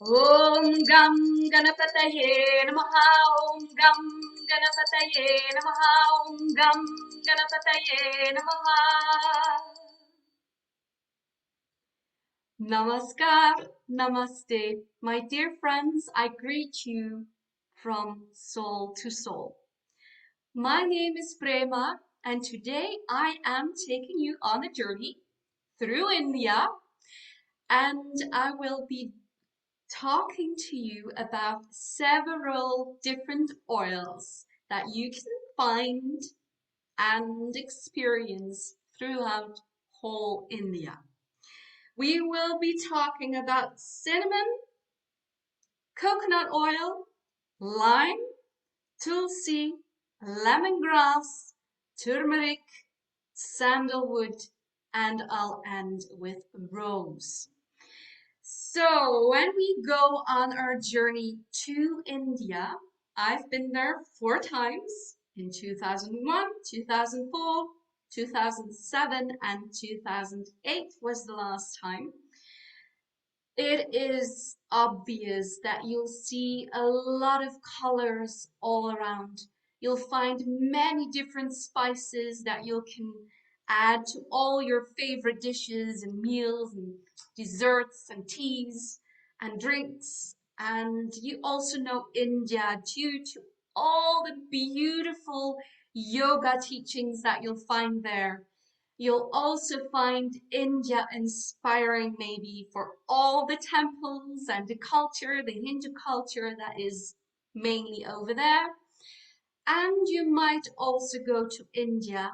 Om Gam Ganapataye Namaha. Om Gam Ganapataye Namaha. Om Gam Ganapataye Namaha. Namaskar, Namaste, my dear friends. I greet you from soul to soul. My name is Prema, and today I am taking you on a journey through India, and I will be talking to you about several different oils that you can find and experience throughout whole India. We will be talking about cinnamon, coconut oil, lime, Tulsi, lemongrass, turmeric, sandalwood, and I'll end with rose. So when we go on our journey to India, I've been there 4 times in 2001, 2004, 2007, and 2008 was the last time. It is obvious that you'll see a lot of colors all around. You'll find many different spices that you can add to all your favorite dishes and meals and desserts and teas and drinks. And you also know India due to all the beautiful yoga teachings that you'll find there. You'll also find India inspiring maybe for all the temples and the culture, the Hindu culture that is mainly over there. And you might also go to India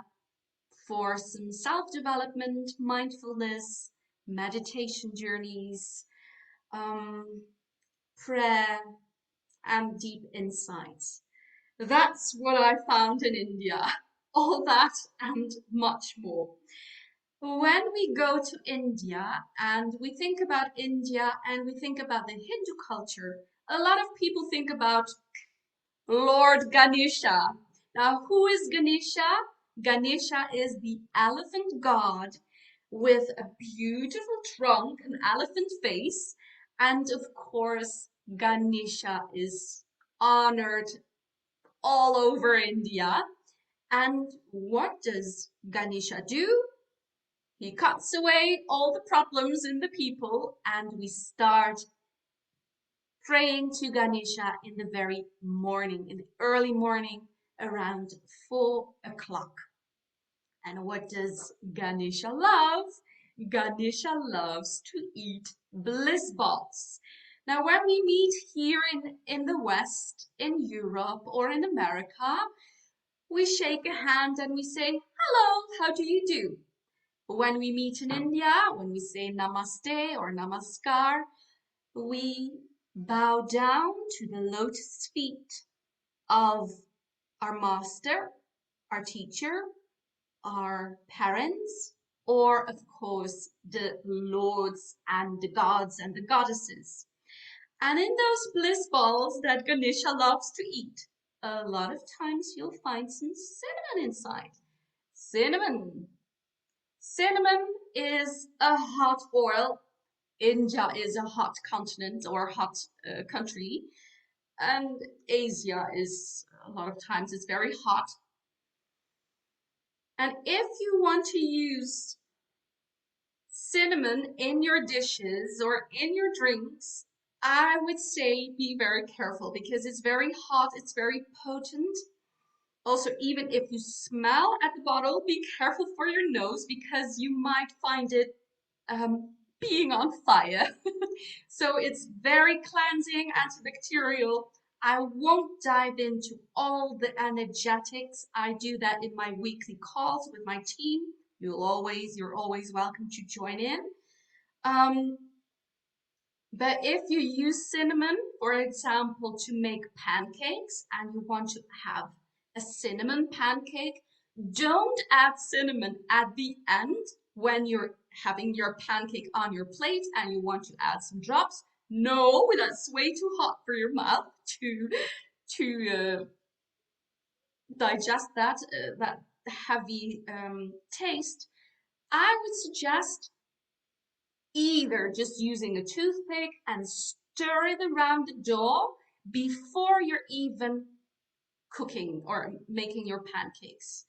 for some self-development, mindfulness, meditation journeys, prayer, and deep insights. That's what I found in India. All that and much more. When we go to India and we think about India and we think about the Hindu culture, a lot of people think about Lord Ganesha. Now, who is Ganesha? Ganesha is the elephant god with a beautiful trunk, an elephant face, and of course, Ganesha is honored all over India. And what does Ganesha do? He cuts away all the problems in the people, and we start praying to Ganesha in the very morning, in the early morning, around 4 o'clock. And what does Ganesha love? Ganesha loves to eat bliss balls. Now, when we meet here in the West, in Europe, or in America, we shake a hand and we say, hello, how do you do? When we meet in India, when we say namaste or namaskar, we bow down to the lotus feet of our master, our teacher, our parents, or of course the lords and the gods and the goddesses. And in those bliss balls that Ganesha loves to eat, a lot of times you'll find some cinnamon inside. Cinnamon. Cinnamon is a hot oil. India is a hot continent or hot country. And Asia is a lot of times it's very hot. And if you want to use cinnamon in your dishes or in your drinks, I would say be very careful because it's very hot, it's very potent. Also, even if you smell at the bottle, be careful for your nose because you might find it being on fire. So it's very cleansing, antibacterial. I won't dive into all the energetics. I do that in my weekly calls with my team. You're always welcome to join in. Um, but if you use cinnamon, for example, to make pancakes and you want to have a cinnamon pancake, don't add cinnamon at the end when you're having your pancake on your plate and you want to add some drops. No, that's way too hot for your mouth to digest that heavy taste. I would suggest either just using a toothpick and stir it around the dough before you're even cooking or making your pancakes.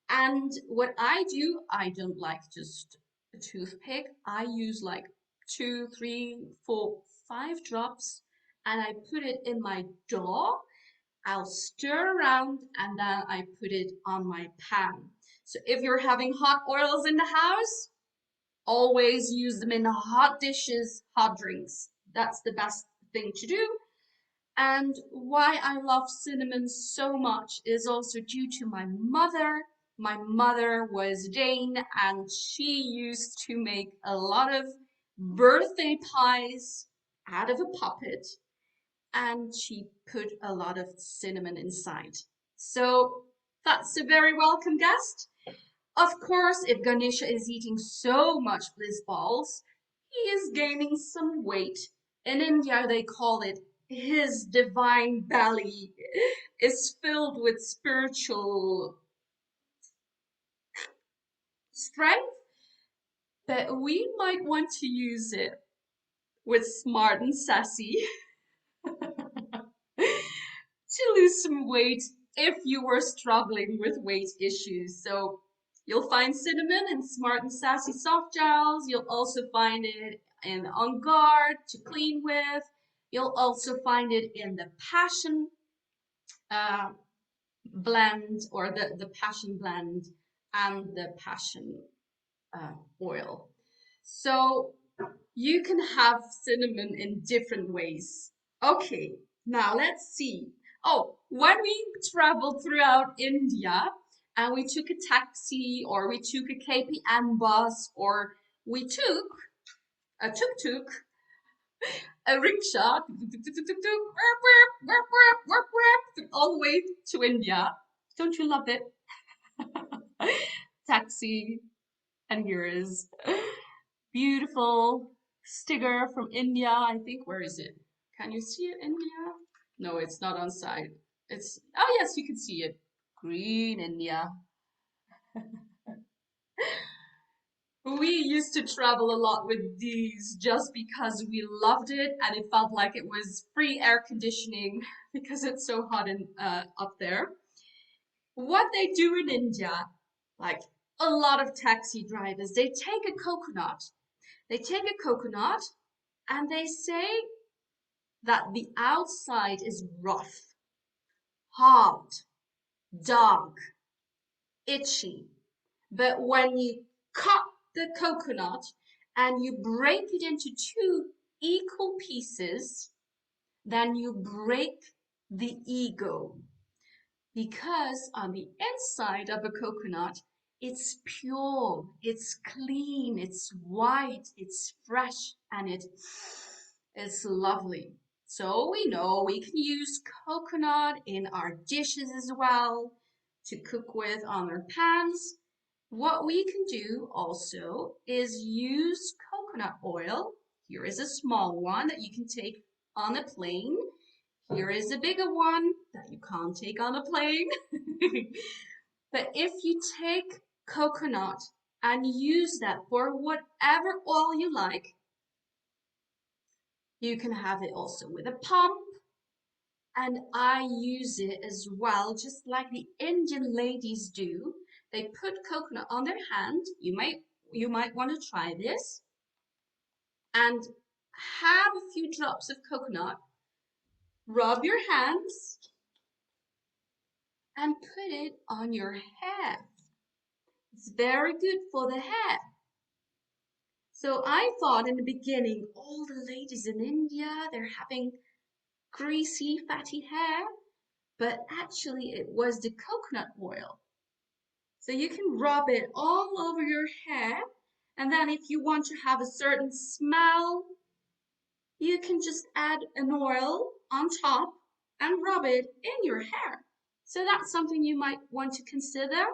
And what I do, I don't like just a toothpick. I use like 2, 3, 4, 5 drops, and I put it in my dough. I'll stir around and then I put it on my pan. So if you're having hot oils in the house, always use them in hot dishes, hot drinks. That's the best thing to do. And why I love cinnamon so much is also due to my mother. My mother was Dane and she used to make a lot of birthday pies out of a puppet and she put a lot of cinnamon inside. So that's a very welcome guest. Of course, if Ganesha is eating so much bliss balls, he is gaining some weight. In India, they call it his divine belly is filled with spiritual strength, but we might want to use it with smart and sassy to lose some weight if you were struggling with weight issues. So you'll find cinnamon in Smart and Sassy soft gels. You'll also find it in On Guard to clean with. You'll also find it in the Passion uh, blend or the Passion blend and the Passion oil. So you can have cinnamon in different ways. Okay, now let's see. Oh, when we traveled throughout India and we took a taxi or we took a KPN bus or we took a tuk-tuk, a rickshaw, all the way to India. Don't you love it? Taxi, and here is beautiful sticker from India. I think, where is it? Can you see it, India? No, it's not on site. It's, oh yes, you can see it. Green India. We used to travel a lot with these just because we loved it and it felt like it was free air conditioning because it's so hot up there. What they do in India, like a lot of taxi drivers, they take a coconut. They take a coconut and they say that the outside is rough, hard, dark, itchy. But when you cut the coconut and you break it into two equal pieces, then you break the ego. Because on the inside of a coconut, it's pure, it's clean, it's white, it's fresh, and it's lovely. So we know we can use coconut in our dishes as well to cook with on our pans. What we can do also is use coconut oil. Here is a small one that you can take on a plane. Here is a bigger one that you can't take on a plane. But if you take coconut and use that for whatever oil you like, you can have it also with a pump. And I use it as well, just like the Indian ladies do. They put coconut on their hand. You might want to try this. And have a few drops of coconut. Rub your hands and put it on your hair. It's very good for the hair. So I thought in the beginning, all the ladies in India, they're having greasy, fatty hair, but actually it was the coconut oil. So you can rub it all over your hair, and then if you want to have a certain smell, you can just add an oil on top and rub it in your hair. So that's something you might want to consider.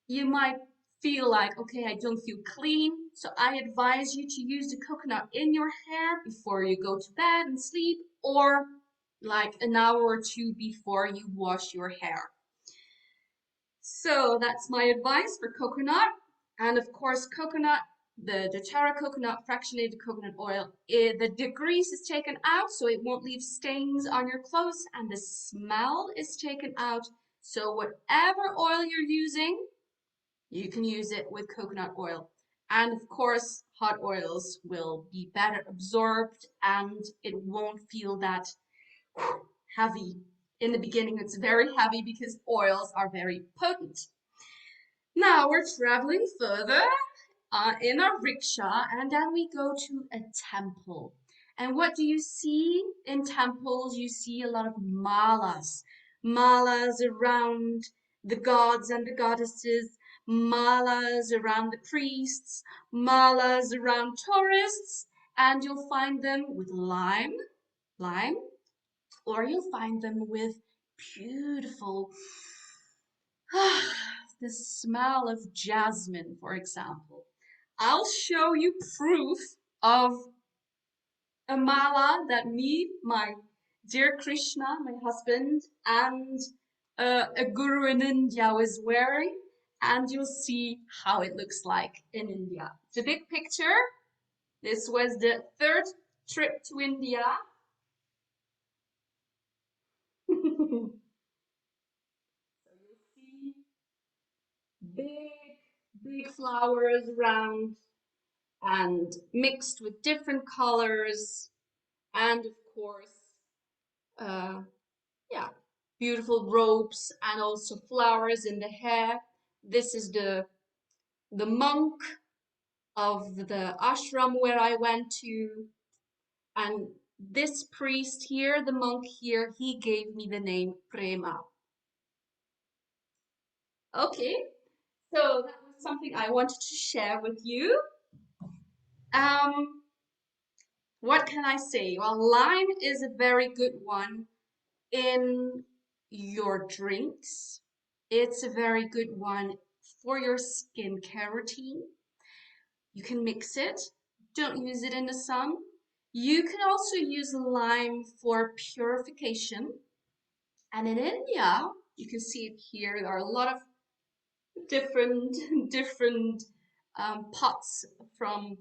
You might feel like, okay, I don't feel clean. So I advise you to use the coconut in your hair before you go to bed and sleep, or like an hour or two before you wash your hair. So that's my advice for coconut. And of course, coconut the doTERRA coconut, fractionated coconut oil, the grease is taken out so it won't leave stains on your clothes, and the smell is taken out. So whatever oil you're using, you can use it with coconut oil. And of course, hot oils will be better absorbed and it won't feel that heavy. In the beginning, it's very heavy because oils are very potent. Now we're traveling further in our rickshaw, and then we go to a temple. And what do you see in temples? You see a lot of malas. Malas around the gods and the goddesses, malas around the priests, malas around tourists, and you'll find them with lime, or you'll find them with beautiful, the smell of jasmine, for example. I'll show you proof of a mala that me, my dear Krishna, my husband, and a guru in India was wearing, and you'll see how it looks like in India. It's a big picture. This was the third trip to India. So you'll see big, big flowers around and mixed with different colors, and of course, uh, yeah, beautiful robes and also flowers in the hair. This is the monk of the ashram where I went to, and this priest here, the monk here, he gave me the name Prema. Okay, so that was something I wanted to share with you. Um, what can I say? Well, lime is a very good one in your drinks. It's a very good one for your skincare routine. You can mix it. Don't use it in the sun. You can also use lime for purification. And in India, you can see it here. There are a lot of different different pots from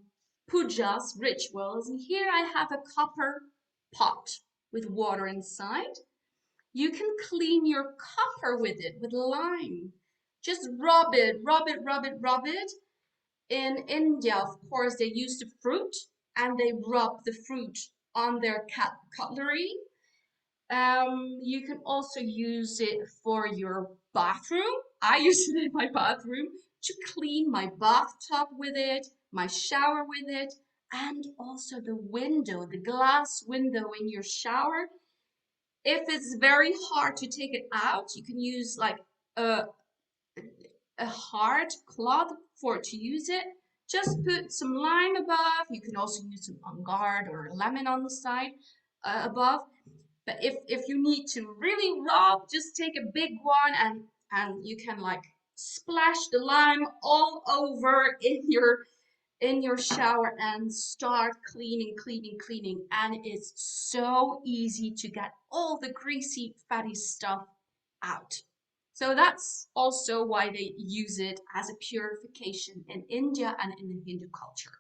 pujas, rituals. And here I have a copper pot with water inside. You can clean your copper with it, with lime. Just rub it, rub it, rub it, rub it. In India, of course, they use the fruit and they rub the fruit on their cutlery. You can also use it for your bathroom. I use it in my bathroom to clean my bathtub with it, my shower with it, and also the window, the glass window in your shower. If it's very hard to take it out, you can use like a, a hard cloth for to use it. Just put some lime above. You can also use some on guard or lemon on the side above. But if you need to really rub, just take a big one and you can like splash the lime all over in your shower and start cleaning, cleaning, cleaning. And it's so easy to get all the greasy, fatty stuff out. So that's also why they use it as a purification in India and in the Hindu culture.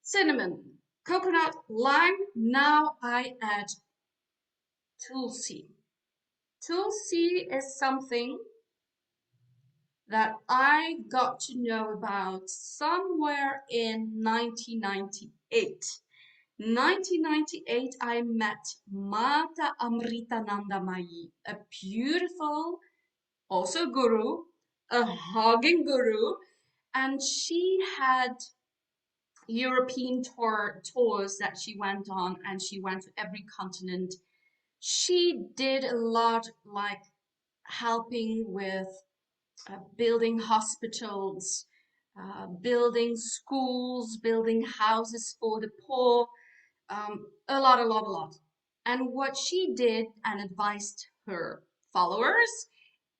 Cinnamon, coconut, lime. Now I add Tulsi. Tulsi is something that I got to know about somewhere in 1998. 1998, I met Mata Amritananda Mayi, a beautiful, also guru, a hugging guru, and she had European tours that she went on, and she went to every continent. She did a lot like helping with building hospitals, building schools, building houses for the poor, a lot, a lot, a lot. And what she did and advised her followers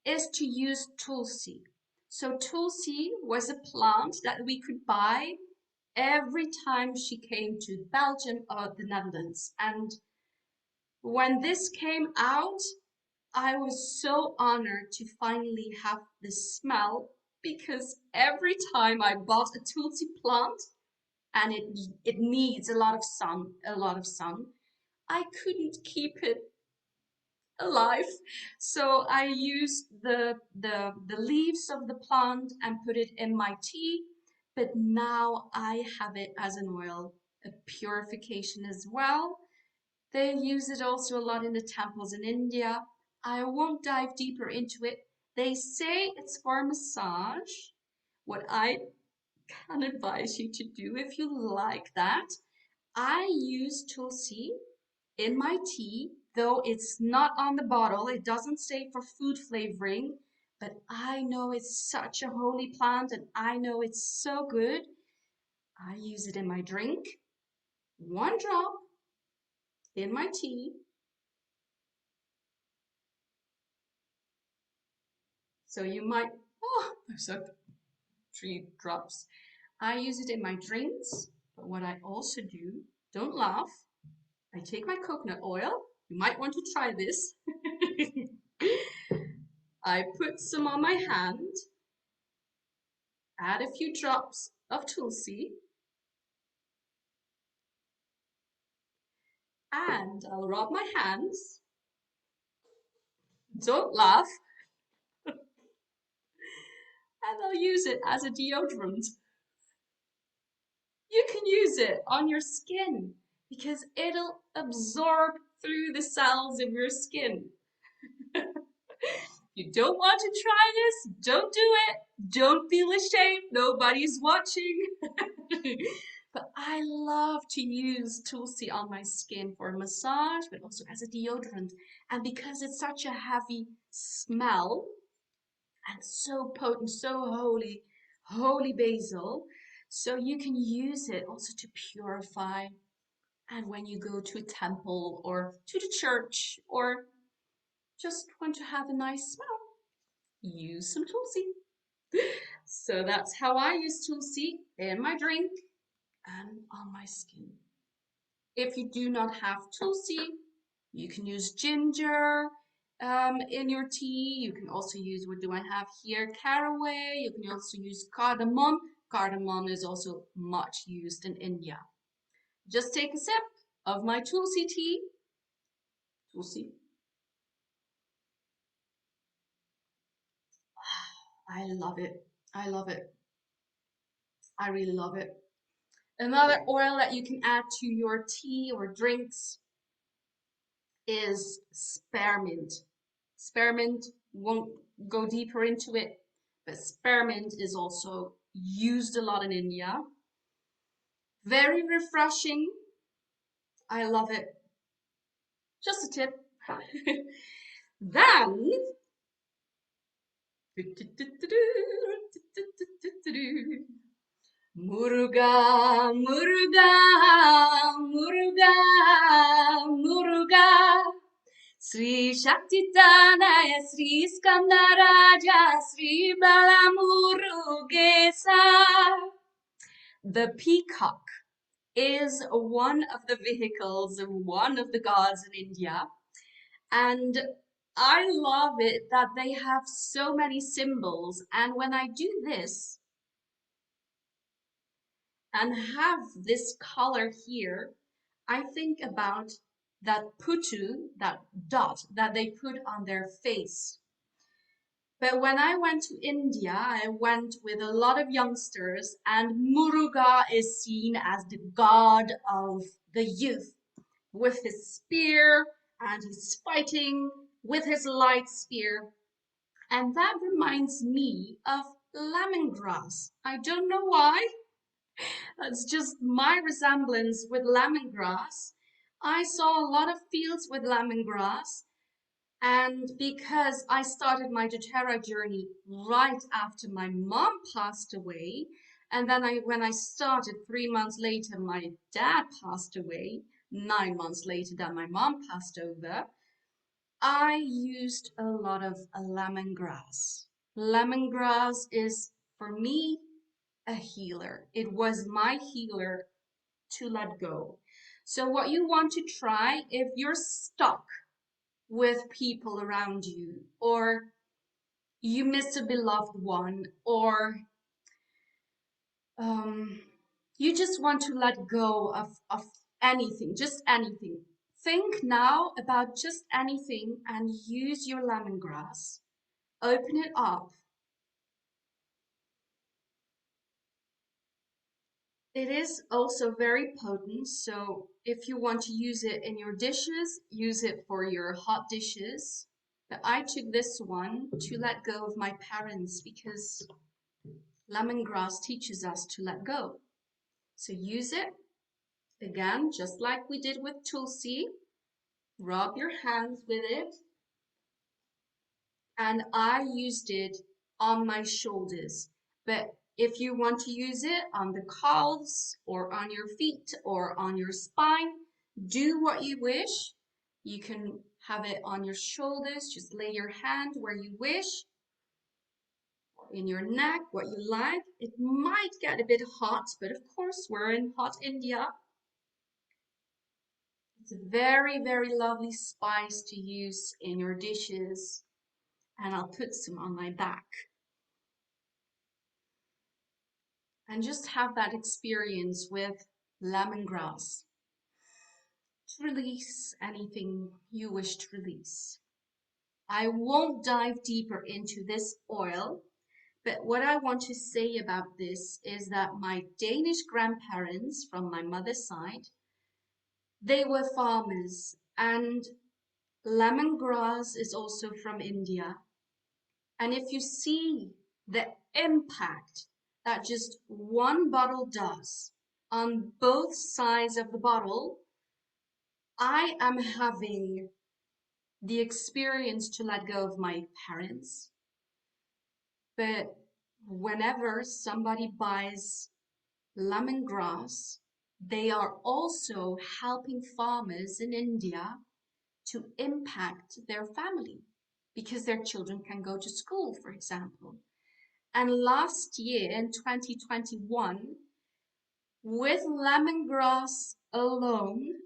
is to use Tulsi. So Tulsi was a plant that we could buy every time she came to Belgium or the Netherlands. And when this came out, I was so honored to finally have the smell because every time I bought a Tulsi plant and it needs a lot of sun, I couldn't keep it alive. So I used the leaves of the plant and put it in my tea, but now I have it as an oil, a purification as well. They use it also a lot in the temples in India. I won't dive deeper into it. They say it's for massage. What I can advise you to do if you like that, I use Tulsi in my tea, though it's not on the bottle. It doesn't say for food flavoring, but I know it's such a holy plant and I know it's so good. I use it in my drink, one drop in my tea. So you might, oh, there's like 3 drops. I use it in my drinks, but what I also do, don't laugh, I take my coconut oil. You might want to try this. I put some on my hand, add a few drops of Tulsi, and I'll rub my hands. Don't laugh. And I'll use it as a deodorant. You can use it on your skin because it'll absorb through the cells of your skin. You don't want to try this, don't do it. Don't feel ashamed, nobody's watching. But I love to use Tulsi on my skin for a massage, but also as a deodorant. And because it's such a heavy smell and so potent, so holy, holy basil, so you can use it also to purify. And when you go to a temple or to the church or just want to have a nice smell, use some Tulsi. So that's how I use Tulsi in my drink and on my skin. If you do not have Tulsi, you can use ginger in your tea. You can also use, what do I have here? Caraway. You can also use cardamom. Cardamom is also much used in India. Just take a sip of my Tulsi tea. Tulsi. I love it. I love it. I really love it. Another oil that you can add to your tea or drinks is spearmint. Spearmint, won't go deeper into it, but spearmint is also used a lot in India. Very refreshing. I love it. Just a tip. Then, Muruga, Muruga, Muruga, Muruga. Sri Shaktitanaya, Sri Skandaraja, Sri Balamurugesa. The peacock is one of the vehicles of one of the gods in India. And I love it that they have so many symbols. And when I do this and have this color here, I think about that putu, that dot that they put on their face. But when I went to India, I went with a lot of youngsters, and Muruga is seen as the god of the youth with his spear, and he's fighting with his light spear. And that reminds me of lemongrass. I don't know why. That's just my resemblance with lemongrass. I saw a lot of fields with lemongrass. And because I started my doTERRA journey right after my mom passed away, and then when I started 3 months later, my dad passed away, 9 months later than my mom passed over, I used a lot of lemongrass. Lemongrass is, for me, a healer. It was my healer to let go. So what you want to try, if you're stuck with people around you, or you miss a beloved one, or um, you just want to let go of anything, just anything. Think now about just anything and use your lemongrass. Open it up. It is also very potent, so if you want to use it in your dishes, use it for your hot dishes. But I took this one to let go of my parents because lemongrass teaches us to let go. So use it again, just like we did with Tulsi. Rub your hands with it. And I used it on my shoulders. But if you want to use it on the calves or on your feet or on your spine, do what you wish. You can have it on your shoulders, just lay your hand where you wish, or in your neck, what you like. It might get a bit hot, but of course we're in hot India. It's a very, very lovely spice to use in your dishes. And I'll put some on my back. And just have that experience with lemongrass to release anything you wish to release. I won't dive deeper into this oil, but what I want to say about this is that my Danish grandparents from my mother's side, they were farmers, and lemongrass is also from India. And if you see the impact that just one bottle does on both sides of the bottle, I am having the experience to let go of my parents. But whenever somebody buys lemongrass, they are also helping farmers in India to impact their family because their children can go to school, for example. And last year in 2021, with lemongrass alone,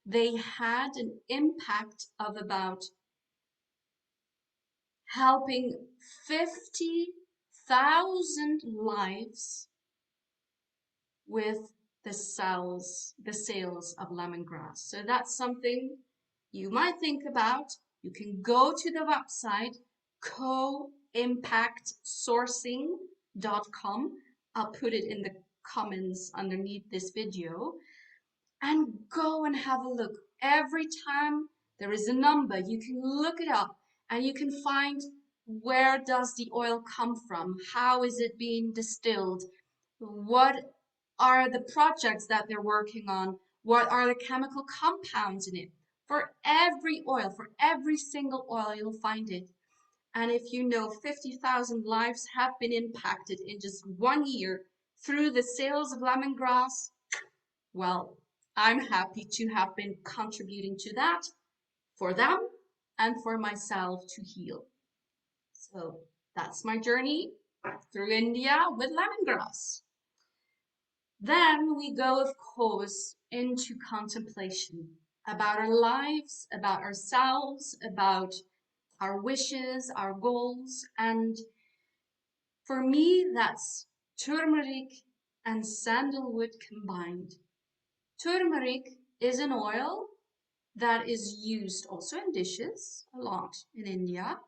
they had an impact of about helping 50,000 lives with the sales of lemongrass. So that's something you might think about. You can go to the website coimpactsourcing.com. I'll put it in the comments underneath this video, and go and have a look. Every time there is a number, you can look it up and you can find where does the oil come from? How is it being distilled? What are the projects that they're working on? What are the chemical compounds in it? For every oil, for every single oil, you'll find it. And if you know 50,000 lives have been impacted in just 1 year through the sales of lemongrass, well, I'm happy to have been contributing to that for them and for myself to heal. So that's my journey through India with lemongrass. Then we go, of course, into contemplation about our lives, about ourselves, about our wishes, our goals. And for me, that's turmeric and sandalwood combined. Turmeric is an oil that is used also in dishes a lot in India.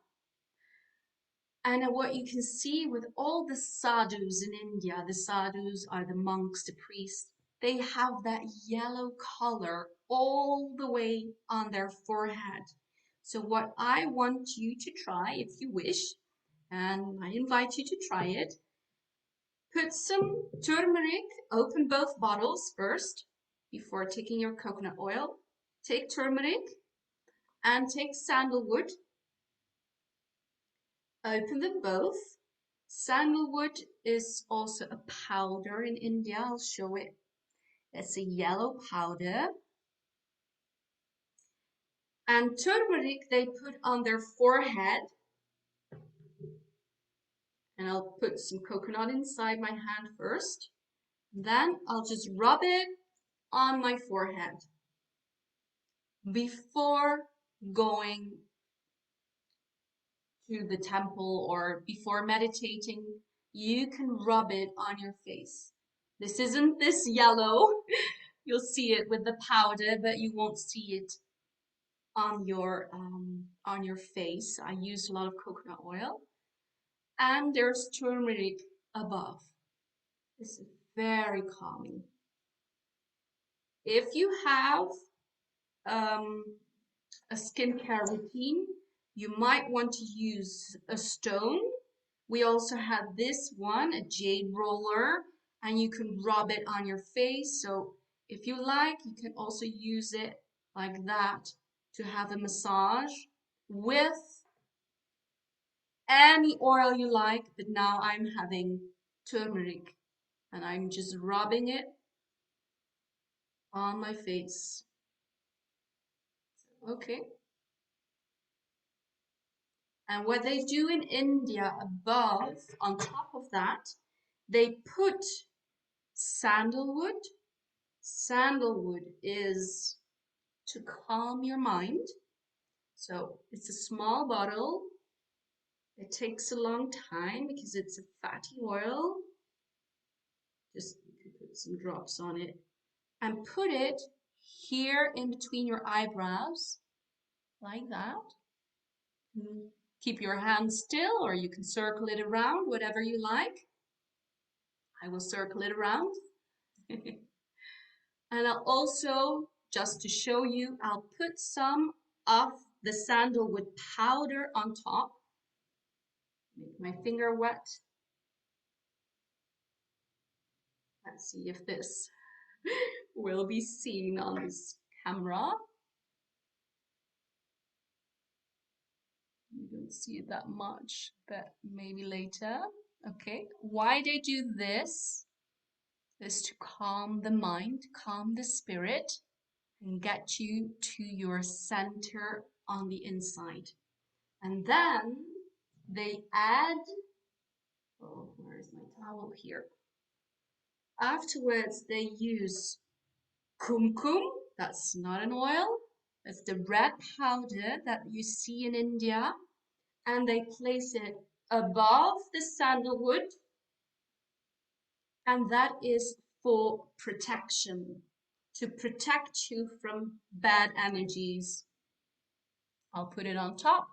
And what you can see with all the sadhus in India, the sadhus are the monks, the priests, they have that yellow color all the way on their forehead. So what I want you to try, if you wish, and I invite you to try it, put some turmeric, open both bottles first before taking your coconut oil. Take turmeric and take sandalwood. Open them both. Sandalwood is also a powder in India. I'll show it. It's a yellow powder. And turmeric they put on their forehead. And I'll put some coconut inside my hand first. Then I'll just rub it on my forehead before going to the temple or before meditating, you can rub it on your face. This isn't this yellow. You'll see it with the powder, but you won't see it on your face. I use a lot of coconut oil. And there's turmeric above. This is very calming. If you have um, a skincare routine, you might want to use a stone. We also have this one, a jade roller, and you can rub it on your face. So if you like, you can also use it like that to have a massage with any oil you like. But now I'm having turmeric and I'm just rubbing it on my face. Okay. And what they do in India above, on top of that, they put sandalwood. Sandalwood is to calm your mind. So it's a small bottle. It takes a long time because it's a fatty oil. Just put some drops on it and put it here in between your eyebrows, like that. Keep your hand still, or you can circle it around, whatever you like. I will circle it around. And I'll also, just to show you, I'll put some of the sandalwood powder on top. Make my finger wet. Let's see if this will be seen on this camera. You don't see it that much, but maybe later. Okay, why they do this is to calm the mind, calm the spirit, and get you to your center on the inside. And then they add, oh, where's my towel here? Afterwards, they use kumkum. That's not an oil. It's the red powder that you see in India. And they place it above the sandalwood. And that is for protection, to protect you from bad energies. I'll put it on top.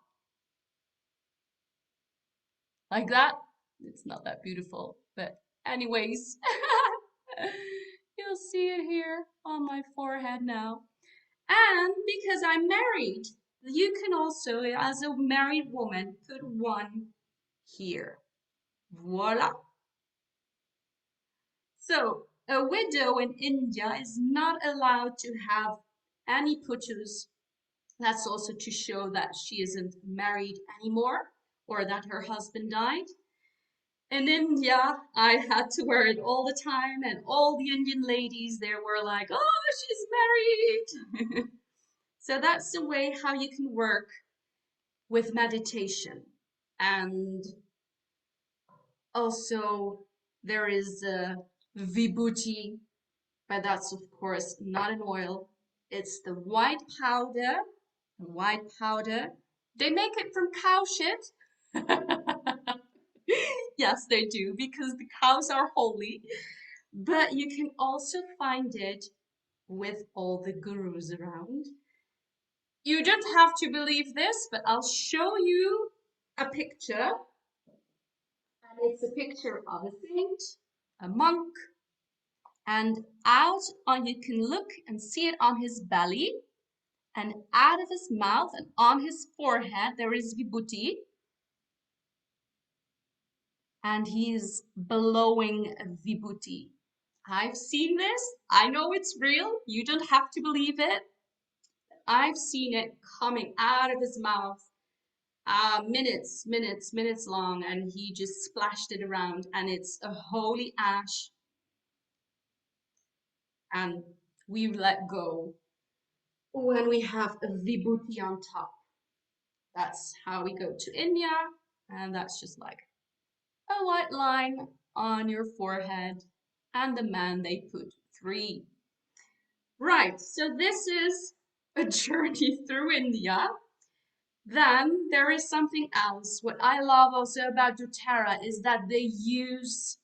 Like that. It's not that beautiful, but anyways, you'll see it here on my forehead now. And because I'm married, you can also, as a married woman, put one here. Voila. So a widow in India is not allowed to have any putus. That's also to show that she isn't married anymore or that her husband died. In India, I had to wear it all the time, and all the Indian ladies there were like, oh, she's married. So that's the way how you can work with meditation. And also there is Vibhuti, but that's of course not an oil. It's the white powder. White powder. They make it from cow shit. Yes, they do, because the cows are holy. But you can also find it with all the gurus around. You don't have to believe this, but I'll show you a picture. And it's a picture of a saint, a monk, and out on, you can look and see it on his belly, and out of his mouth and on his forehead there is Vibhuti. And he's blowing Vibhuti. I've seen this. I know it's real. You don't have to believe it. I've seen it coming out of his mouth minutes long, and he just splashed it around, and it's a holy ash, and we let go when we have a Vibhuti on top. That's how we go to India, and that's just like a white line on your forehead, and the man they put 3. Right, so this is a journey through India. Then there is something else. What I love also about doTERRA is that they use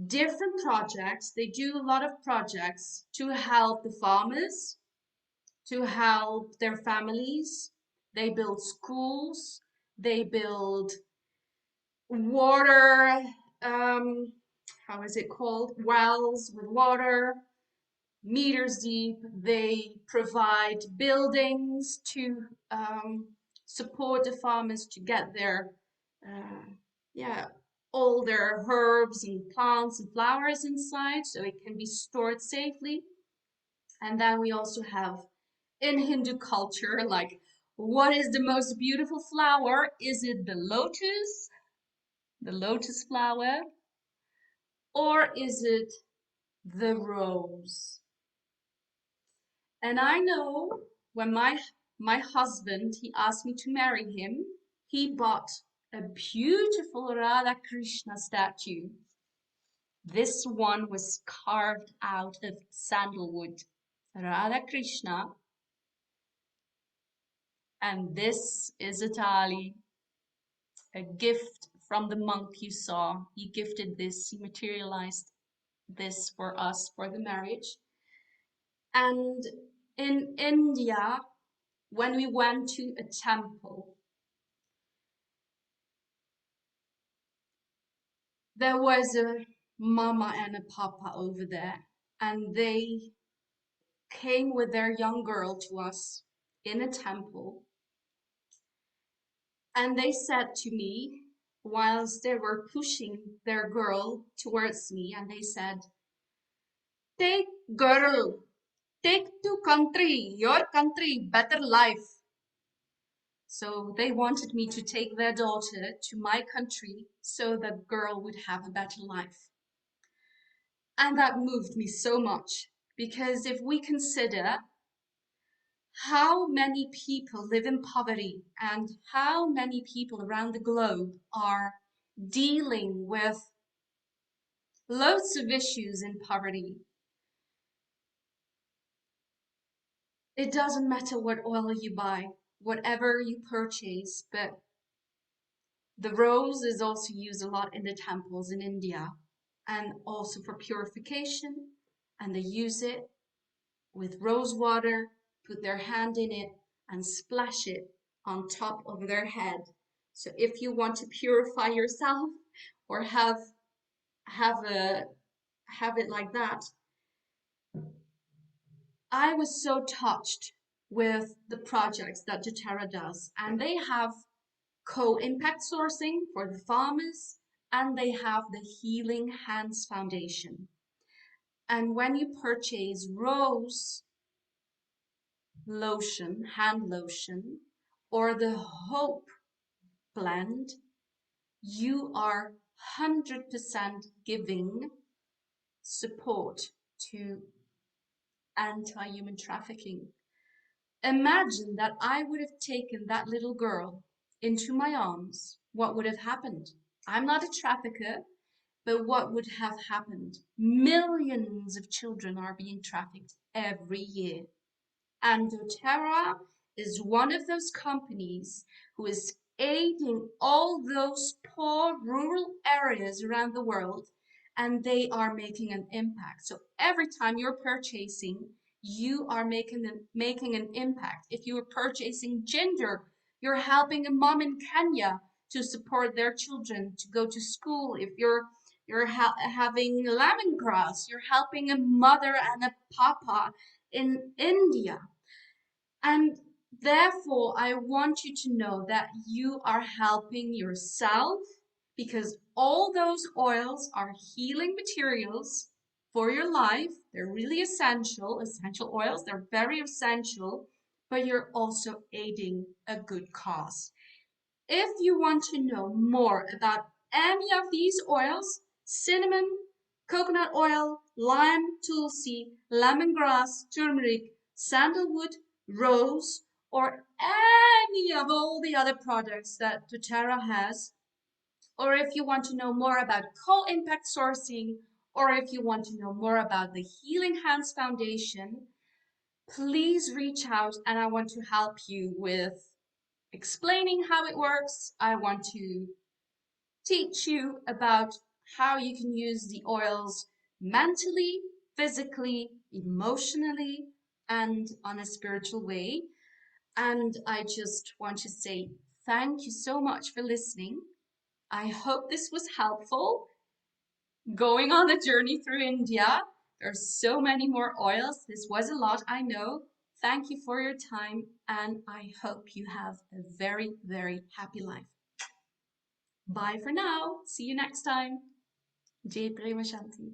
different projects. They do a lot of projects to help the farmers, to help their families. They build schools, they build water, how is it called? Wells with water, meters deep. They provide buildings to support the farmers to get their, uh, yeah, all their herbs and plants and flowers inside so it can be stored safely. And then we also have in Hindu culture, like, what is the most beautiful flower? Is it the lotus flower, or is it the rose? And I know when my husband, he asked me to marry him, he bought a beautiful Radha Krishna statue. This one was carved out of sandalwood. Radha Krishna. And this is a tali, a gift from the monk you saw. He gifted this, he materialized this for us for the marriage. And in India, when we went to a temple, there was a mama and a papa over there, and they came with their young girl to us in a temple, and they said to me, whilst they were pushing their girl towards me, and they said, "Take girl, take to country, your country, better life." So they wanted me to take their daughter to my country so that girl would have a better life. And that moved me so much because if we consider how many people live in poverty and how many people around the globe are dealing with loads of issues in poverty, it doesn't matter what oil you buy, whatever you purchase, but the rose is also used a lot in the temples in India and also for purification. And they use it with rose water, put their hand in it and splash it on top of their head. So if you want to purify yourself or have a have it like that, I was so touched with the projects that doTERRA does, and they have co-impact sourcing for the farmers, and they have the Healing Hands Foundation. And when you purchase rose lotion, hand lotion, or the Hope blend, you are 100% giving support to anti-human trafficking. Imagine that I would have taken that little girl into my arms. What would have happened? I'm not a trafficker, but what would have happened? Millions of children are being trafficked every year. And doTERRA is one of those companies who is aiding all those poor rural areas around the world, and they are making an impact. So every time you're purchasing, you are making an impact. If you are purchasing ginger, you're helping a mom in Kenya to support their children to go to school. If you're having lemongrass, you're helping a mother and a papa in India. And therefore, I want you to know that you are helping yourself because all those oils are healing materials for your life. They're really essential oils. They're very essential, but you're also aiding a good cause. If you want to know more about any of these oils, cinnamon, coconut oil, lime, tulsi, lemongrass, turmeric, sandalwood, rose, or any of all the other products that doTERRA has, or if you want to know more about co-impact sourcing, or if you want to know more about the Healing Hands Foundation, please reach out and I want to help you with explaining how it works. I want to teach you about how you can use the oils mentally, physically, emotionally, and on a spiritual way. And I just want to say thank you so much for listening. I hope this was helpful. Going on the journey through India, there's so many more oils. This was a lot, I know. Thank you for your time, and I hope you have a very, very happy life. Bye for now. See you next time. Jai Prema Shanti.